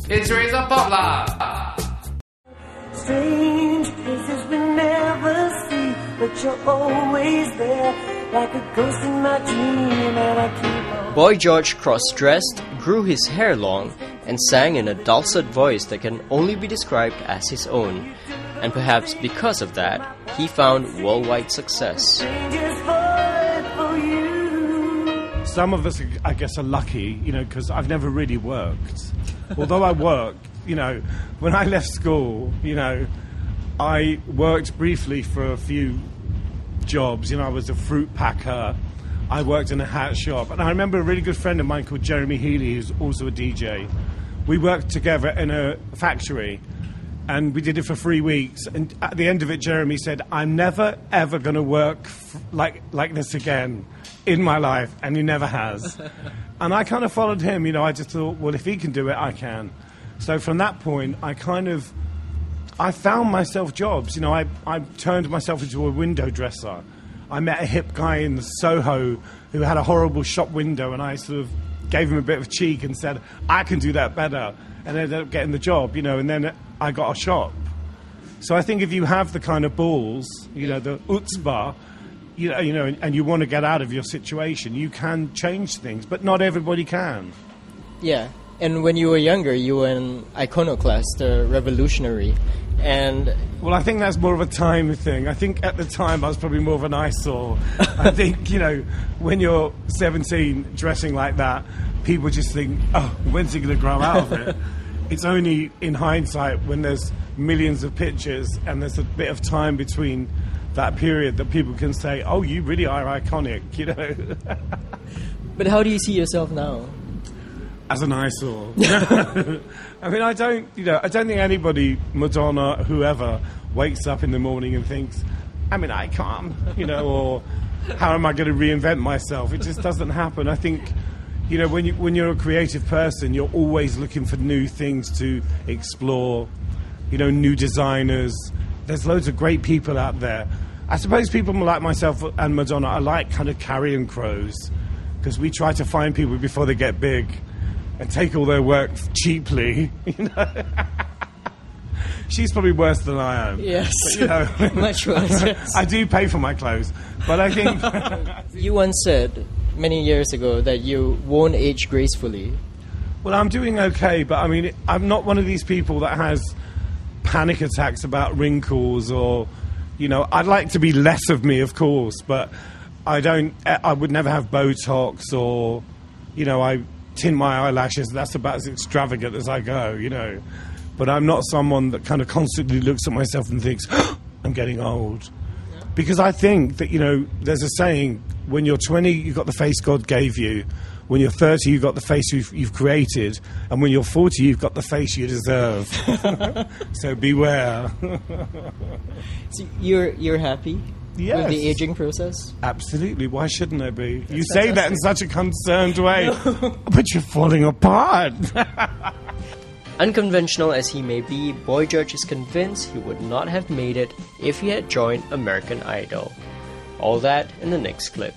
It's Razor Poplar. Strange places we never see, but you're always there, like a ghost in my dream, and I keep on. Boy George cross-dressed, grew his hair long, and sang in a dulcet voice that can only be described as his own. And perhaps because of that, he found worldwide success. Some of us, I guess, are lucky, because I've never really worked. Although I worked, when I left school, I worked briefly for a few jobs. I was a fruit packer. I worked in a hat shop. And I remember a really good friend of mine called Jeremy Healy, who's also a DJ. We worked together in a factory, and we did it for 3 weeks. And at the end of it, Jeremy said, I'm never, ever going to work like this again in my life. And he never has. And I kind of followed him. I just thought, well, if he can do it, I can. So from that point, I found myself jobs. I turned myself into a window dresser. I met a hip guy in Soho who had a horrible shop window, and I sort of gave him a bit of cheek and said, I can do that better, and ended up getting the job, and then I got a shop. So I think if you have the kind of balls, the chutzpah, and you want to get out of your situation, you can change things, but not everybody can. Yeah, and when you were younger, you were an iconoclast, a revolutionary, and... Well, I think that's more of a time thing. I think at the time I was probably more of an eyesore. I think, when you're 17 dressing like that, people just think, oh, when's he going to grow out of it? It's only in hindsight when there's millions of pictures and there's a bit of time between that period that people can say, oh, you really are iconic, But how do you see yourself now? As an eyesore. I mean, I don't think anybody, Madonna, whoever, wakes up in the morning and thinks, I can't, or how am I going to reinvent myself? It just doesn't happen. I think, when you're a creative person, you're always looking for new things to explore, new designers. There's loads of great people out there. I suppose people like myself and Madonna are like kind of carrion crows, because we try to find people before they get big and take all their work cheaply, She's probably worse than I am. Yes, but, much worse. Yes. I do pay for my clothes, but I think... You once said, many years ago, that you won't age gracefully. Well, I'm doing okay, but I'm not one of these people that has panic attacks about wrinkles or, I'd like to be less of me, of course, but I would never have Botox or, I tint my eyelashes. That's about as extravagant as I go, But I'm not someone that kind of constantly looks at myself and thinks, oh, I'm getting old. Yeah. Because I think that, there's a saying, when you're 20, you've got the face God gave you. When you're 30, you've got the face you've created. And when you're 40, you've got the face you deserve. So beware. So you're happy? Yes. With the aging process? Absolutely. Why shouldn't I be? That's you say fantastic. that in such a concerned way. But you're falling apart. Unconventional as he may be, Boy George is convinced he would not have made it if he had joined American Idol. All that in the next clip.